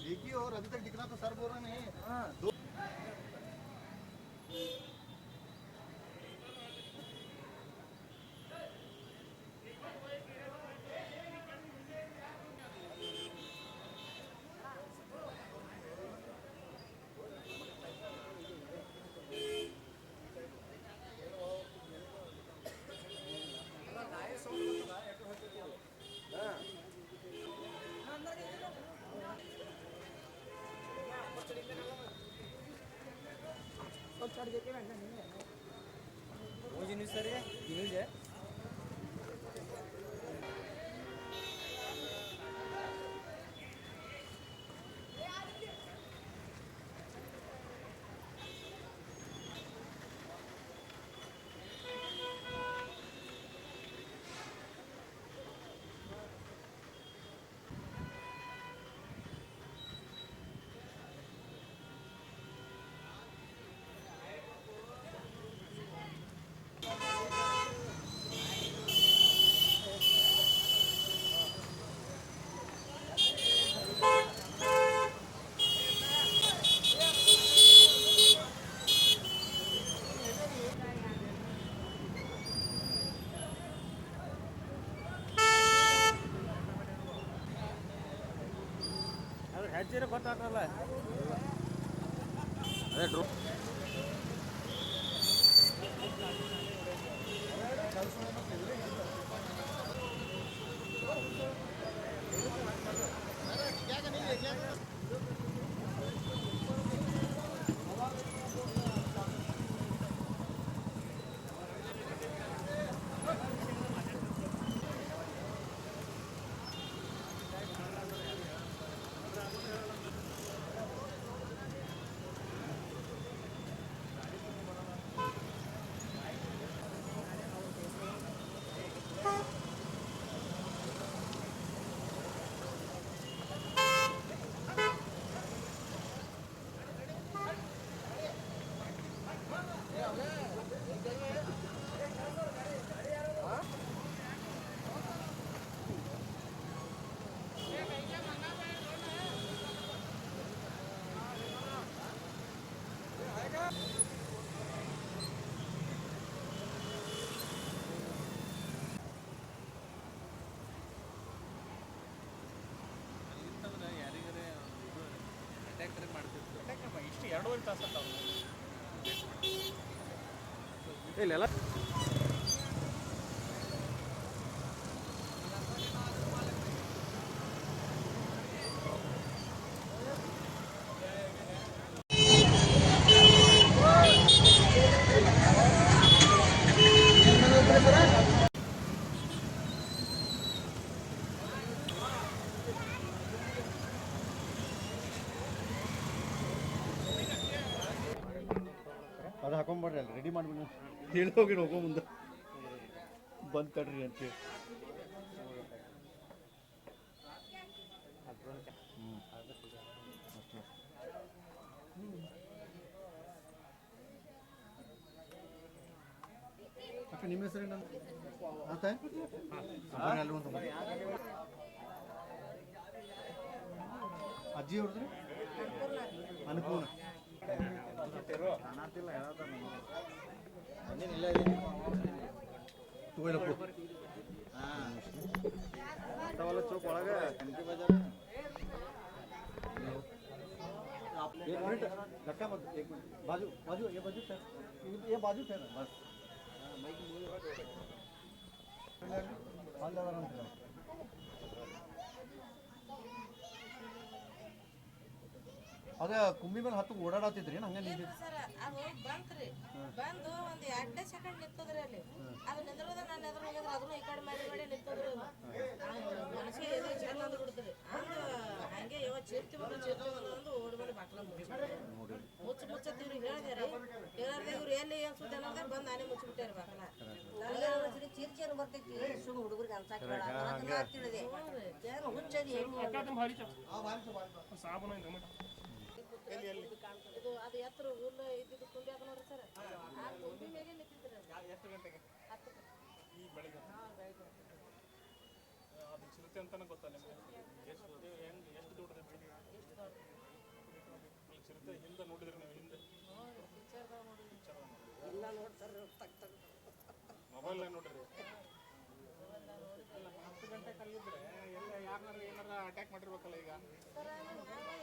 देखिए और अभी तक दिखना तो सर बोल रहे नहीं। वो जिन्हें सर है जिन्हें है ಹೆಜ್ಜೆ ಗೊತ್ತಾಗಲ್ಲ ಅದೇ ಡ್ರೋ ಇಷ್ಟು 2.5 ತಾಸು ಇಲ್ಲೆಲ್ಲ ಅದು ಹಾಕೊಂಡ್ಬರ್ರಿ ಅಲ್ಲಿ ರೆಡಿ ಮಾಡಿಬಿಡಿ ಹೇಳಿ ಹೋಗಿ ಹೋಗೋ ಮುಂದೆ ಬಂದು ತಡ್ರಿ ಅಂತೇಳಿ ಅಕ್ಕ ನಿಮ್ಮ ಹೆಸರೇನು ಆತ ಅಲ್ಲಿ ಒಂದು ಅಜ್ಜಿ ಅವ್ರದ್ರಿ ಅನುಪೂರ್ಣ चौक ಒಳಗೆ ಕನಕಿ ಬಜಾರ್ एक मिनट धक्का मत एक मिनट बाजू बाजू सर ये बाजू सर बस माइक हाल दादा ಅಂತ ಅದ ಕುಂಬಿ ಮೇಲೆ ಹತ್ತು ಓಡಾಡತ್ತಿದ್ರಿ ಹಂಗೆ ನಿಂತಿ ಸರ್ ಅದು ಬಂತ್ರಿ ಬಂದು ಒಂದು 2 ಸೆಕೆಂಡ್ ನಿಂತದ್ರಿ ಅಲ್ಲಿ ಅದು ನಿಂದ್ರದ ನಾನು ಎದುರು ಹೋಗಿದ್ರೆ ಅದನ್ನು ಈ ಕಡೆ ಮಾಡಿ ನಿಂತದ್ರಿ ಮನಸ್ಸಿಗೆ ಎದು ಚೆನ್ನ ಅಂದು ಬಿಡ್ತರಿ ಅಂದು ಹಂಗೆ ಯಾವ ಚೇರ್ತಿ ಬಂದು ಓಡಿ ಬಂದು ಬಾಕ್ಲ ಮುಚ್ಚತ್ತೀವ್ರಿ ಹೇಳಿದಾರೆ ಹೇಳಿದ್ರೆ ಇವ್ರು ಎಲ್ಲಿ ಏನು ಸುದ್ದಿ ಅನ್ನೋದೇ ಬಂದು ನಾನೇ ಮುಚ್ಚಿಬಿಟ್ಟಾರೆ ಬಾಕ್ಲ ಚೀರ್ಚೇನು ಬರ್ತೈತಿ ಸುಮ್ಮ ಹುಡುಗರಿಗೆ ಅನ್ಸಾಕ ತಿಳಿದೆ ಏನು ಹುಚ್ಚದಿ ಸಾಬೂನು ಇದು ಅದು ಎತ್ತರ ಹುಲ್ಲು ಇದ್ದಿದ್ದು ಕುಂಡಿ ಅದ ನೋಡ್ರಿ ಸರ್ ಆ ಕುಂಡಿ ಮೇಲೆ ನಿಂತಿದ್ರಿ ಎಷ್ಟು ಗಂಟೆಗೆ 10 ಈ ಬೆಳಿಗ್ಗೆ ಬೆಳಿಗ್ಗೆ ಅದು ಚಿರತೆ ಅಂತಾನೆ ಗೊತ್ತಾ ನಿಮಗೆ ಎಷ್ಟು ದೊಡ್ಡದು ಬೆಳಿಗ್ಗೆ ಎಷ್ಟು ದೊಡ್ಡ ಈ ಚಿರತೆ ಹಿಂದೆ ನೋಡಿದ್ರಿ ನೀವು ಹಿಂದೆ ಪಿಕ್ಚರ್ದಾಗ ನೋಡಿದ್ರಿ ಎಲ್ಲ ನೋಡ್ತಾರೆ ಮೊಬೈಲ್ನಾಗ ನೋಡ್ರಿ ಅಲ್ಲ 10 ಗಂಟೆ ಕಲ್ಲಿದ್ರೆ ಎಲ್ಲ ಏನಾರ ಅಟ್ಯಾಕ್ ಮಾಡಿರ್ಬೇಕಲ್ಲ ಈಗ ಸರ್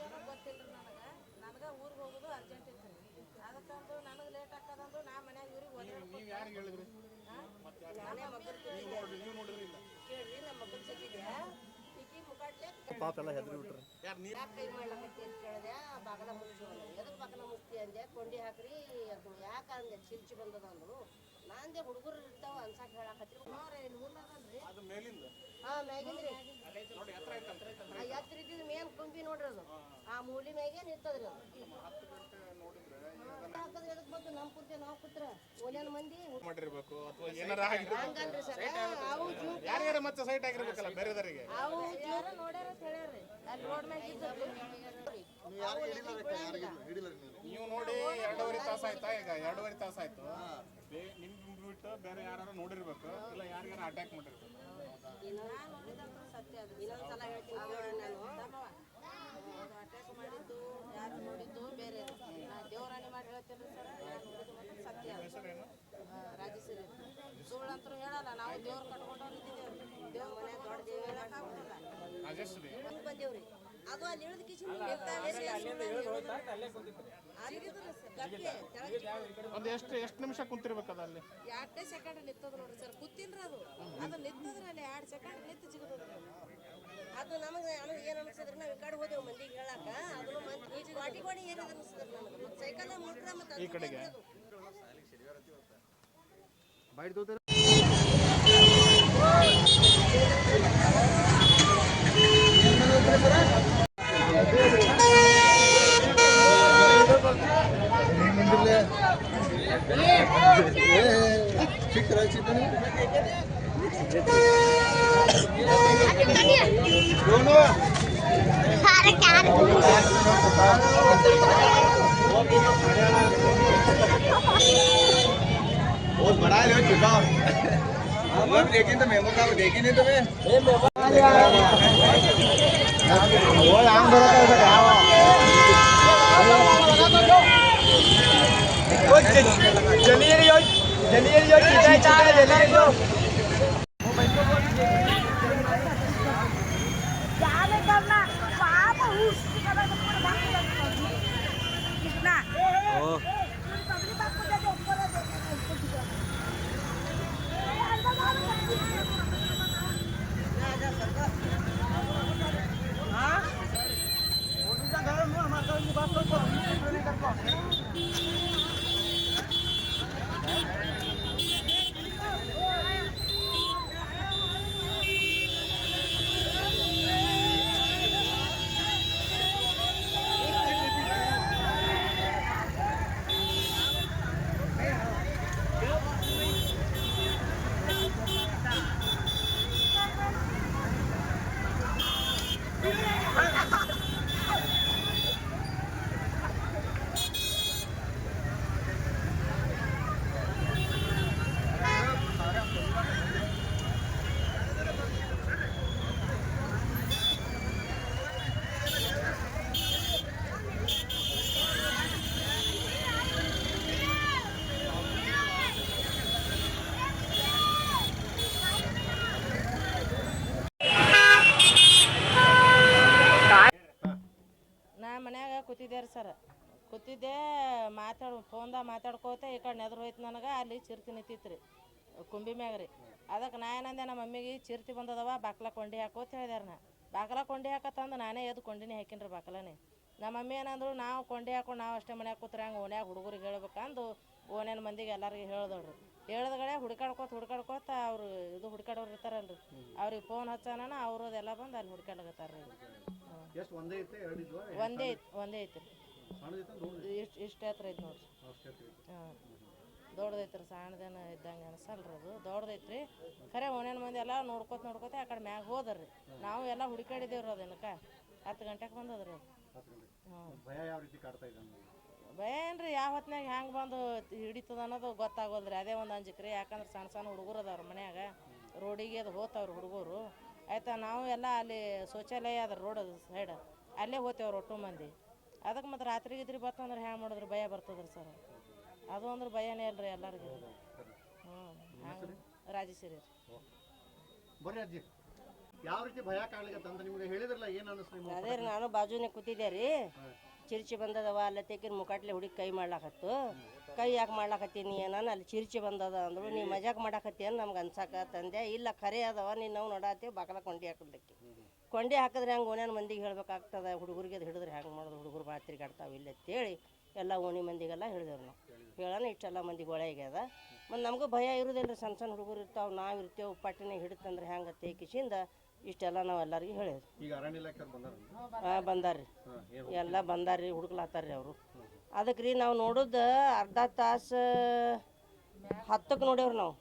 ಏನೋ ಗೊತ್ತಿಲ್ಲ ನನಗೆ ಊರಿಗೆ ಹೋಗೋದು ಅರ್ಜೆಂಟ್ ಇತ್ತು ಅದಕ್ಕಂದು ನನಗೆ ಲೇಟ್ ಆಗ್ತದಂದು ನಾ ಮನ್ಯಾಗ ಇವ್ರಿಗೆ ಓದಿ ನೀವು ಯಾರಿಗೆ ಹೇಳಿದ್ರಿ ಮತ್ತೆ ನಾನೇ ಮಕ್ಕಳು ನೀವು ನೋಡಿದ್ರಿ ಇಲ್ಲ ಕೇಳ್ರಿ ನಮ್ಮ ಮಕ್ಕಳ ಜೊತೆಗೆ ಈಕಿ ಮುಖಾಡ್ಲೆ ಪಾಪ ಎಲ್ಲ ಹೆದರಿ ಬಿಟ್ರಿ ಯಾರು ನೀರು ಯಾಕೆ ಕೈ ಮಾಡ್ಲಕತ್ತಿ ಅಂತ ಕೇಳಿದೆ ಬಾಗಲ ಮುಚ್ಚಿ ಎದಕ್ಕೆ ಬಾಗಲ ಮುಚ್ಚಿ ಅಂದೆ ಕೊಂಡಿ ಹಾಕ್ರಿ ಅದು ಯಾಕೆ ಅಂದೆ ಚಿಲ್ಚಿ ಬಂದದ ಅಂದ್ರು ನಾಂದೆ ಹುಡುಗರು ಇರ್ತಾವ ಅನ್ಸಾಕ್ ಹೇಳಕತ್ರಿ ನೋಡ್ರಿ ಇಲ್ಲಿ ಹುಲ್ಲದಲ್ರಿ ಅದು ಮೇಲಿಂದ ಹಾಂ ಮ್ಯಾಗಿಂದ್ರಿ ನೋಡಿ ಎತ್ತರ ಆಯ್ತಂತ ಆ ಎತ್ತರ ಇದ್ದಿದ್ದು ಮೇನ್ ಕುಂಬಿ ನೋಡ್ರಿ ಅದು ಆ ಮೂಲಿ ಮ್ಯಾಗೆ ನಿಂತದ್ರಿ ಅದು 10 ಗಂಟೆ ನೋಡಿದ್ರೆ ಹಾಕದ್ರೆ ಎದಕ್ಕೆ ಬಂದು ನಮ್ಮ ಕುಂತೆ ನಾವು ಕೂತ್ರ ಓಲ್ಯಾನ ಮಂದಿ ಮಾಡಿರ್ಬೇಕು ಅಥವಾ ಏನಾರ ಆಗಿರ್ಬೇಕು ಹಂಗಲ್ರಿ ಸರ್ ಅವು ಜೀವ ಯಾರ್ಯಾರ ಮತ್ತೆ ಸೈಟ್ ಆಗಿರ್ಬೇಕಲ್ಲ ಬೇರೆದವರಿಗೆ ಅವು ಯಾರ ನೋಡ್ಯಾರ ಅಂತ ಹೇಳ್ಯಾರ್ರಿ ಅಲ್ಲಿ ರೋಡ್ ಮ್ಯಾಗ ಇದ್ದದ್ದು ನೀವು ಯಾರು ಹಿಡಿಲ್ಲ ನೀವು ನೋಡಿ 2.5 ತಾಸು ಆಯ್ತಾ ಈಗ 2.5 ತಾಸು ಆಯ್ತು ನಿಮ್ ಬಿಟ್ಟು ಬೇರೆ ಯಾರು ನೋಡಿರ್ಬೇಕು ಇಲ್ಲ ಯಾರಿಗಾರ ಅಟ್ಯಾಕ್ ಮಾಡಿರ್ಬೇಕು ನಾನು ನೋಡಿದಂತ ಸತ್ಯ ಅದು ಇನ್ನೊಂದ್ಸಲ ಹೇಳ್ತೀನಿ ಕೇಳ್ರಿ ನಾನು ಅಟ್ಯಾಕ್ ಮಾಡಿದ್ದು ಯಾರು ನೋಡಿದ್ದು ಬೇರೆ ನಾ ದೇವರಾಣಿ ಮಾಡಿ ಹೇಳ್ತೇನೆ ಸರ್ ನಾನು ನೋಡಿದ್ದು ಮಾತ್ರ ಸತ್ಯ ಅದು. ಹೆಸರೇನು ರಾಜೇಶ್ವರಿ ಸುಳ್ಳಂತರೂ ಹೇಳಲ್ಲ ನಾವು ದೇವ್ರು ಕಟ್ಕೊಂಡವ್ರು ಇದ್ದಿದ್ದೇವೆ ದೇವ್ರ ಮನೆ ದೊಡ್ಡ ದೇವ್ರು ಹೇಳಕ್ಕಾಗುತ್ತಲ್ಲ ರಾಜೇಶ್ವರಿ ಮುಂದೆ ಬಂದೇವ್ರಿ ಅದು ಅಲ್ಲಿ ಇಳಿದ ಕಿಶನ್ ಒಂದು ಎಷ್ಟು ನಿಮಿಷ ಕುಂತಿರ್ಬೇಕದ ಅಲ್ಲಿ 2 ಸೆಕೆಂಡ್ ನಿಂತದ ನೋಡ್ರಿ ಸರ್ ಕೂತಿಲ್ರಿ ಅದು ನಿಂತದ್ರಿ ಅಲ್ಲಿ 2 ಸೆಕೆಂಡ್ ನಿಂತು ಜಿಗದ್ರಿ ಅದು ನಮಗೆ ಏನು ಅನಿಸಿದ್ರೆ ನಾವು ಈ ಕಡೆ ಹೋದೆವು ಮಂದಿಗೆ ಹೇಳಾಕ ಅದನ್ನು ಮಂದಿ ಗಾಡಿ ಗಾಡಿ ಏನು ಅನಿಸಿದ್ರೆ ನನಗೆ ಮತ್ತು ಸೈಕಲ್ ಮುಟ್ರೆ ಮತ್ತೆ ಈ ಕಡೆಗೆ ಬೈಟ್ ತೋತಾರೆ बहुत बड़ा है चुका देखी तो मेमो का देखी नहीं तुम्हें वो आम ಕೂತಿದ್ದೆ ಸರ್ ಕೂತಿದ್ದೆ ಫೋನ್ದಾಗ ಮಾತಾಡ್ಕೋತ ಈ ಕಡೆ ನೆದ್ರು ಹೋಯ್ತು ನನಗೆ ಅಲ್ಲಿ ಚಿರ್ತಿ ನಿಂತಿತ್ತು ರೀ ಕುಂಬಿ ಮ್ಯಾಗ ರೀ ಅದಕ್ಕೆ ನಾ ಏನಂದೆ ನಮ್ಮ ಮಮ್ಮಿಗೆ ಚಿರ್ತಿ ಬಂದದವ ಬಾಕ್ಲ ಕೊಂಡಿ ಹಾಕೋತ ಹೇಳಿದಾರೆ ನಾ ಬಾಕ್ಲ ಕೊಂಡಿ ಹಾಕತ್ತಂದು ನಾನೇ ಎದ್ದು ಕೊಂಡಿನಿ ಹಾಕಿನ್ರಿ ಬಾಕ್ಲನೇ ನಮ್ಮ ಮಮ್ಮಿ ಏನಂದ್ರು ನಾವು ಕೊಂಡಿ ಹಾಕೊಂಡು ನಾವು ಅಷ್ಟೇ ಮನ್ಯಾಗ ಕೂತ್ರೆ ಹಂಗೆ ಓನ್ಯಾಗ ಹುಡುಗರಿಗೆ ಹೇಳ್ಬೇಕಂದು ಓನೇನು ಮಂದಿಗೆ ಎಲ್ಲರಿಗೆ ಹೇಳ್ದವ್ರಿ ಹೇಳ್ದಗಡೆ ಹುಡ್ಕಾಡ್ಕೋತ ಅವ್ರು ಇದು ಹುಡ್ಕಾಡೋರು ಇರ್ತಾರಲ್ರಿ ಅವ್ರಿಗೆ ಫೋನ್ ಹಚ್ಚಾನ ಅವರು ಅದೆಲ್ಲ ಬಂದು ಅಲ್ಲಿ ಹುಡ್ಕಾಡಕತ್ತಾರ ರೀ ಒಂದೇ ಐತಿ ಇಷ್ಟು ಎತ್ತರ ಐತಿ ನೋಡ್ರಿ ಹಾಂ ದೊಡ್ಡದೈತ್ರಿ ಸಣ್ಣದೇನ ಇದ್ದಂಗೆ ಅನ್ಸಲ್ರಿ ಅದು ದೊಡ್ಡದೈತ್ರಿ ಖರೆ ಓನೇನು ಮಂದಿ ಎಲ್ಲ ನೋಡ್ಕೋತ ಆ ಕಡೆ ಮ್ಯಾಗ ಹೋದ್ರಿ ನಾವು ಎಲ್ಲ ಹುಡ್ಕಾಡಿದೇವ್ರಿ ಅದನ್ನಕ್ಕೆ 10 ಗಂಟೆಗೆ ಬಂದದ್ರಿ ಅದು ಭಯ ಯಾವ ರೀತಿ ಕಾಡ್ತಾ ಇದೆ ನಮ್ಗೆ? ಭಯ ಏನ್ರಿ ಯಾವ ಹೊತ್ನಾಗ ಹ್ಯಾಂಗೆ ಬಂದು ಹಿಡಿತದ ಅನ್ನೋದು ಗೊತ್ತಾಗೋದ್ರಿ. ಅದೇ ಒಂದು ಅಂಜಿಕ್ರಿ. ಯಾಕಂದ್ರೆ ಸಣ್ಣ ಸಣ್ಣ ಹುಡುಗರು ಅದಾವ್ರ ಮನ್ಯಾಗ, ರೋಡಿಗೆ ಅದು ಹೋಗ್ತಾವ್ರಿ ಹುಡುಗರು. ಆಯ್ತಾ ನಾವು ಎಲ್ಲ ಅಲ್ಲಿ ಶೌಚಾಲಯ ಅದ ರೋಡ್ ಸೈಡ್, ಅಲ್ಲೇ ಹೋಗ್ತೇವ್ರಿ ಒಟ್ಟು ಮಂದಿ. ಅದಕ್ಕೆ ಮತ್ತು ರಾತ್ರಿ ಗಿದ್ರಿ ಬರ್ತಂದ್ರೆ ಹ್ಯಾಂಗೆ ಮಾಡಿದ್ರು ಭಯ ಬರ್ತದ್ರಿ ಸರ್. ಅದು ಅಂದ್ರೆ ಭಯನೇ ಅಲ್ರಿ ಎಲ್ಲರಿಗೂ. ರಾಜೇಶ್ವರಿ ರೀ. ಬರ್ರಿ ಅಜ್ಜಿ, ಯಾವ ರೀತಿ ಭಯ ಕಾಡ್ಲಿಕ್ಕೆ ಅಂತ ನಿಮ್ಗೆ ಹೇಳಿದ್ರಲ್ಲ, ಏನು ಅನಿಸ್ತು ನಿಮ್ಗೆ? ಅದೇ ರೀ, ನಾನು ಬಾಜುನೇ ಕೂತಿದ್ದೆ ರೀ. ಚಿರ್ಚಿ ಬಂದದವ ಅಲ್ಲ ತೆಗಿನ ಮುಕಾಟ್ಲೆ ಹುಡುಗಿ ಕೈ ಮಾಡ್ಲಾಕತ್ತು. ಕೈ ಯಾಕೆ ಮಾಡ್ಲಾಕತ್ತೀನಿ ನಾನು, ಅಲ್ಲಿ ಚಿರ್ಚಿ ಬಂದದ ಅಂದ್ರು. ನೀ ಮಜಾಕ್ ಮಾಡಾಕತ್ತಿ ಅಂತ ನಮ್ಗೆ ಅನ್ಸಾಕ ತಂದೆ. ಇಲ್ಲ ಖರೆ ಅದಾವ, ನೀನು ನಾವು ನೋಡಾತೀವಿ ಬಾಕಲ ಕೊಂಡಿ ಹಾಕಿದ್ಲಕ್ಕೆ. ಕೊಂಡಿ ಹಾಕಿದ್ರೆ ಹಂಗೆ ಓಣ್ಯಾನ ಮಂದಿಗೆ ಹೇಳ್ಬೇಕಾಗ್ತದೆ. ಹುಡುಗರಿಗೆ ಅದು ಹಿಡಿದ್ರೆ ಹ್ಯಾಂಗೆ ಮಾಡೋದು, ಹುಡುಗರು ಭಾಳ ತಿರ್ಗಾಡ್ತಾವೆ ಇಲ್ಲ ಅಂತೇಳಿ ಎಲ್ಲ ಓಣಿ ಮಂದಿಗೆಲ್ಲ ಹೇಳಿದೆವು ನಾವು. ಹೇಳೋಣ ಇಷ್ಟೆಲ್ಲ ಮಂದಿ ಗೊಳಗ್ಯದ. ಮತ್ತು ನಮಗೂ ಭಯ ಇರೋದಿಲ್ಲ ರೀ. ಸಣ್ಣ ಸಣ್ಣ ಹುಡುಗರು ಇರ್ತಾವೆ, ನಾವು ಇರ್ತೇವೆ. ಪಟ್ಟಿನ ಹಿಡಿತಂದ್ರೆ ಹ್ಯಾಂಗೆ ತೇಕಿಸಿಂದ ಇಷ್ಟೆಲ್ಲ ನಾವು ಎಲ್ಲರಿಗೂ ಹೇಳಿದ್ವಿ. ಈಗ ಅರಣ್ಯ ಇಲಾಖೆಯವ್ರು ಬಂದಾರ? ಹಾಂ ಬಂದಾರ್ರಿ, ಎಲ್ಲ ಬಂದಾರ್ರಿ, ಹುಡುಕ್ಲಾತಾರ್ರಿ ಅವರು. ಅದಕ್ಕೆ ರೀ ನಾವು ನೋಡೋದು ಅರ್ಧ ತಾಸು 10ಕ್ಕೆ ನೋಡೇವ್ರಿ ನಾವು.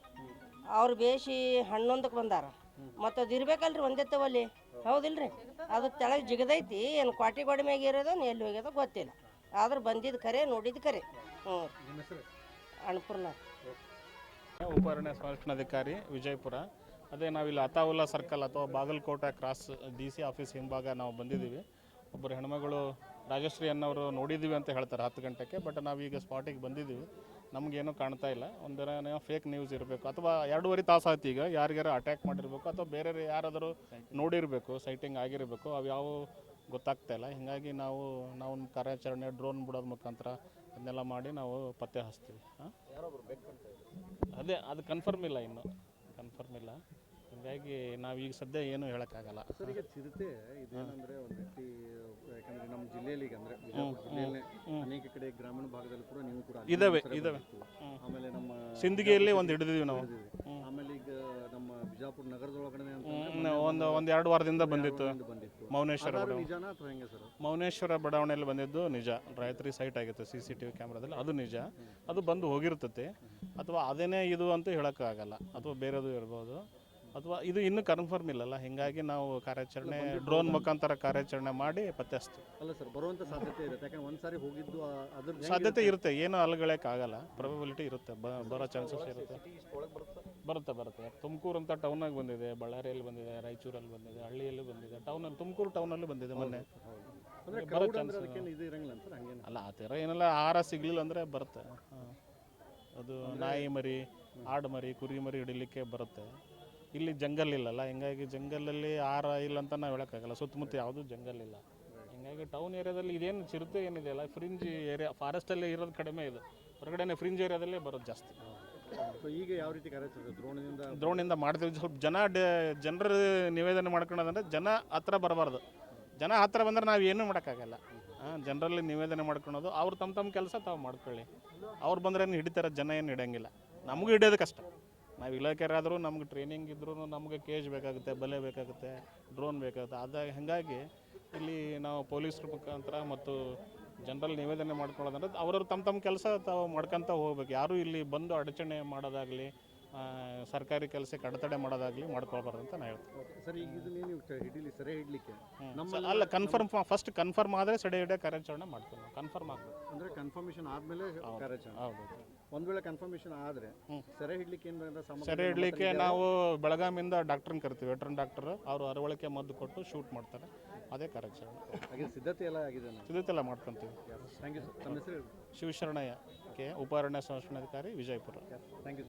ಅವ್ರು ಬೇಸಿ 11ಕ್ಕೆ ಬಂದಾರ. ಮತ್ತು ಅದು ಇರ್ಬೇಕಲ್ರಿ ಒಂದೇ ತವಲ್ಲಿ, ಹೌದಿಲ್ರಿ? ಅದು ತೆಳಗೆ ಜಿಗದೈತಿ. ಏನು ಕ್ವಾಟಿ ಗೋಡೆ ಮ್ಯಾಗ ಇರೋದು ಎಲ್ಲಿ ಹೋಗ್ಯದ ಗೊತ್ತಿಲ್ಲ. ಆದ್ರೆ ಬಂದಿದ್ದು ಖರೆ, ನೋಡಿದ್ದು ಖರೆ. ಅಣ್ಣಪುರ್ನ ಉಪಾರಣ್ಯ ಸಂರಕ್ಷಣಾಧಿಕಾರಿ ವಿಜಯಪುರ. ಅದೇ ನಾವಿಲ್ಲಿ ಅತಾವುಲ್ಲಾ ಸರ್ಕಲ್ ಅಥವಾ ಬಾಗಲಕೋಟೆ ಕ್ರಾಸ್ DC ಆಫೀಸ್ ಹಿಂಭಾಗ ನಾವು ಬಂದಿದ್ದೀವಿ. ಒಬ್ಬರು ಹೆಣ್ಮಗಳು ರಾಜಶ್ರೀ ಅನ್ನೋರು ನೋಡಿದ್ದೀವಿ ಅಂತ ಹೇಳ್ತಾರೆ 10 ಗಂಟೆಗೆ. ಬಟ್ ನಾವೀಗ ಸ್ಪಾಟಿಗೆ ಬಂದಿದ್ದೀವಿ, ನಮಗೇನು ಕಾಣ್ತಾ ಇಲ್ಲ. ಒಂದರ ಫೇಕ್ ನ್ಯೂಸ್ ಇರಬೇಕು ಅಥವಾ 2.5 ತಾಸು ಆಯ್ತು. ಈಗ ಯಾರಿಗಾರು ಅಟ್ಯಾಕ್ ಮಾಡಿರಬೇಕು ಅಥವಾ ಬೇರೆ ಯಾರಾದರೂ ನೋಡಿರಬೇಕು, ಸೈಟಿಂಗ್ ಆಗಿರಬೇಕು. ಅವು ಯಾವ ಗೊತ್ತಾಗ್ತಾ ಇಲ್ಲ. ಹೀಗಾಗಿ ನಾವು ಕಾರ್ಯಾಚರಣೆ ಡ್ರೋನ್ ಬಿಡೋದ್ರ ಮುಖಾಂತರ ಅದನ್ನೆಲ್ಲ ಮಾಡಿ ನಾವು ಪತ್ತೆ ಹಚ್ತೀವಿ. ಅದೇ ಅದು ಕನ್ಫರ್ಮ್ ಇಲ್ಲ, ಇನ್ನೂ ಕನ್ಫರ್ಮ್ ಇಲ್ಲ. ಹೀಗಾಗಿ ನಾವೀಗ ಸದ್ಯ ಏನು ಹೇಳೋಕ್ಕಾಗಲ್ಲ. ಸರ್, ಈಗ ಚಿರತೆ ಇದೇನಂದ್ರೆ ಒಂದು ರೀತಿ, ಯಾಕಂದ್ರೆ ನಮ್ಮ ಜಿಲ್ಲೆಯಲ್ಲಿ ಈಗ ಅಂದ್ರೆ ಬಿಜಾಪುರ ಜಿಲ್ಲೆಯಲ್ಲಿ ಅನೇಕ ಕಡೆ ಗ್ರಾಮೀಣ ಭಾಗದಲ್ಲಿ ಕೂಡ ನೀವು ಕೂಡ ಇದಾವೆ. ಆಮೇಲೆ ನಮ್ಮ ಸಿಂದಗಿಯಲ್ಲಿ ಒಂದು ಹಿಡಿದಿದ್ದೀವಿ ನಾವು. ಆಮೇಲೆ ಈಗ ನಮ್ಮ ಬಿಜಾಪುರ ನಗರದೊಳಗಡೆ ಒಂದು 2 ವಾರದಿಂದ ಬಂದಿತ್ತು. ಮೌನೇಶ್ವರ ನಿಜಾನ ಅಥವಾ ಹೆಂಗೆ ಸರ್? ಮೌನೇಶ್ವರ ಬಡಾವಣೆಯಲ್ಲಿ ಬಂದಿದ್ದು ನಿಜ. ರಾತ್ರಿ ಸೈಟ್ ಆಗಿತ್ತು CCTV ಕ್ಯಾಮ್ರಾದಲ್ಲಿ, ಅದು ನಿಜ. ಅದು ಬಂದು ಹೋಗಿರ್ತತೆ. ಅಥವಾ ಅದೇನೇ ಇದು ಅಂತ ಹೇಳೋಕ್ಕಾಗಲ್ಲ, ಅಥವಾ ಬೇರೆದು ಇರ್ಬೋದು. ಅಥವಾ ಇದು ಇನ್ನೂ ಕನ್ಫರ್ಮ್ ಇಲ್ಲಲ್ಲ. ಹೀಗಾಗಿ ನಾವು ಕಾರ್ಯಾಚರಣೆ ಡ್ರೋನ್ ಮುಖಾಂತರ ಕಾರ್ಯಾಚರಣೆ ಮಾಡಿ ಪತ್ತೆ ಹಚ್ತೀವಿ. ಅಲ್ಲ ಸರ್, ಬರುವಂಥ ಸಾಧ್ಯತೆ ಇರುತ್ತೆ. ಯಾಕಂದ್ರೆ ಒಂದ್ಸಾರಿ ಹೋಗಿದ್ದು ಅದ್ರ ಸಾಧ್ಯತೆ ಇರುತ್ತೆ, ಏನು ಅಲ್ಗಳಕ್ಕಾಗಲ್ಲ. ಪ್ರೊಬಬಿಲಿಟಿ ಇರುತ್ತೆ, ಬರೋ ಚಾನ್ಸಸ್ ಇರುತ್ತೆ. ಬರುತ್ತೆ. ತುಮಕೂರು ಅಂತ ಟೌನಾಗ ಬಂದಿದೆ, ಬಳ್ಳಾರಿಯಲ್ಲಿ ಬಂದಿದೆ, ರಾಯಚೂರಲ್ಲಿ ಬಂದಿದೆ, ಹಳ್ಳಿಯಲ್ಲಿ ಬಂದಿದೆ, ಟೌನಲ್ಲಿ ತುಮಕೂರು ಟೌನಲ್ಲಿ ಬಂದಿದೆ ಮೊನ್ನೆ. ಬರೋ ಚಾನ್ಸ್ ಅಲ್ಲ, ಆ ಥರ ಏನೆಲ್ಲ ಆಹಾರ ಸಿಗಲಿಲ್ಲ ಅಂದರೆ ಬರುತ್ತೆ. ಅದು ನಾಯಿ ಮರಿ, ಆಡು ಮರಿ, ಕುರಿ ಮರಿ ಹಿಡಿಲಿಕ್ಕೆ ಬರುತ್ತೆ. ಇಲ್ಲಿ ಜಂಗಲ್ ಇಲ್ಲಲ್ಲ, ಹಿಂಗಾಗಿ ಜಂಗಲಲ್ಲಿ ಆಹಾರ ಇಲ್ಲ ಅಂತ ನಾವು ಹೇಳೋಕ್ಕಾಗಲ್ಲ. ಸುತ್ತಮುತ್ತ ಯಾವುದೂ ಜಂಗಲ್ ಇಲ್ಲ. ಹಿಂಗಾಗಿ ಟೌನ್ ಏರಿಯಾದಲ್ಲಿ ಇದೇನು ಚಿರತೆ ಏನಿದೆಯಲ್ಲ, ಫ್ರಿಂಜ್ ಏರಿಯಾ, ಫಾರೆಸ್ಟಲ್ಲೇ ಇರೋದು ಕಡಿಮೆ ಇದು. ಹೊರಗಡೆ ಫ್ರಿಂಜ್ ಏರಿಯಾದಲ್ಲೇ ಬರೋದು ಜಾಸ್ತಿ. ಈಗ ಯಾವ ರೀತಿ ಕಾರ್ಯಾಚರಣೆ ಡ್ರೋನಿಂದ ಮಾಡ್ತೀವಿ. ಸ್ವಲ್ಪ ಜನರ ನಿವೇದನೆ ಮಾಡ್ಕೊಳ್ಳೋದಂದ್ರೆ ಜನ ಹತ್ರ ಬರಬಾರ್ದು. ಜನ ಹತ್ರ ಬಂದರೆ ನಾವು ಏನೂ ಮಾಡೋಕ್ಕಾಗಲ್ಲ. ಜನರಲ್ಲಿ ನಿವೇದನೆ ಮಾಡ್ಕೊಳೋದು, ಅವ್ರು ತಮ್ಮ ಕೆಲಸ ತಾವು ಮಾಡ್ಕೊಳ್ಳಿ. ಅವ್ರು ಬಂದರೆ ಏನು ಹಿಡಿತಾರೆ, ಜನ ಏನು ಹಿಡಿಯಂಗಿಲ್ಲ. ನಮಗೂ ಹಿಡಿಯೋದು ಕಷ್ಟ. ನಾವು ಇಲಾಖೆರಾದರೂ ನಮ್ಗೆ ಟ್ರೈನಿಂಗ್ ಇದ್ರೂ ನಮಗೆ ಕೇಜ್ ಬೇಕಾಗುತ್ತೆ, ಬಲೆ ಬೇಕಾಗುತ್ತೆ, ಡ್ರೋನ್ ಬೇಕಾಗುತ್ತೆ. ಹಾಗಾಗಿ ಇಲ್ಲಿ ನಾವು ಪೊಲೀಸ್ರ ಮುಖಾಂತರ ಮತ್ತು ಜನರಲ್ಲಿ ನಿವೇದನೆ ಮಾಡ್ಕೊಳ್ಳೋದಂದ್ರೆ ಅವ್ರವ್ರು ತಮ್ಮ ಕೆಲಸ ತಾವು ಮಾಡ್ಕೊತ ಹೋಗ್ಬೇಕು. ಯಾರೂ ಇಲ್ಲಿ ಬಂದು ಅಡಚಣೆ ಮಾಡೋದಾಗಲಿ, ಸರ್ಕಾರಿ ಕೆಲಸಕ್ಕೆ ಅಡೆತಡೆ ಮಾಡೋದಾಗಲಿ ಮಾಡ್ಕೊಳ್ಬಾರ್ದು ಅಂತ ನಾನು ಹೇಳ್ತೀನಿ. ಸರ್, ಈಗ ಇದನ್ನೇನು ಸೆರೆ ಹಿಡಲಿಕ್ಕೆ ಅಲ್ಲ, ಫಸ್ಟ್ ಕನ್ಫರ್ಮ್ ಆದರೆ ಸೆರೆ ಹಿಡಿಯೋ ಕಾರ್ಯಾಚರಣೆ ಮಾಡ್ತೀವಿ ನಾವು. ಕನ್ಫರ್ಮ್ ಆಗಬೇಕು ಅಂದರೆ ಕನ್ಫರ್ಮೇಷನ್ ಆದಮೇಲೆ ಕಾರ್ಯಾಚರಣೆ. ಹೌದು. ಒಂದು ವೇಳೆ ಕನ್ಫರ್ಮೇಷನ್ ಆದರೆ ಸೆರೆ ಹಿಡಲಿಕ್ಕೆ ಸೆರೆ ಹಿಡಲಿಕ್ಕೆ ನಾವು ಬೆಳಗಾಮಿಂದ ಡಾಕ್ಟ್ರನ್ನ ಕರಿತೀವಿ, ವೆಟ್ರನ್ ಡಾಕ್ಟರ್. ಅವರು ಅರವಳಿಕೆ ಮದ್ದು ಕೊಟ್ಟು ಶೂಟ್ ಮಾಡ್ತಾರೆ. ಅದೇ ಕಾರ್ಯಾಚರಣೆ. ಹಾಗೆ ಸಿದ್ಧತೆ ಎಲ್ಲ ಆಗಿದೆ, ಸಿದ್ಧತೆ ಎಲ್ಲ ಮಾಡ್ಕೊತೀವಿ. Thank you sir. ತಮ್ಮ ಹೆಸರು? ಶಿವಶರಣಯ್ಯ ಕೆ, ಉಪಾರಣ್ಯ ಸಂರಕ್ಷಣಾಧಿಕಾರಿ, ವಿಜಯಪುರ. Thank you.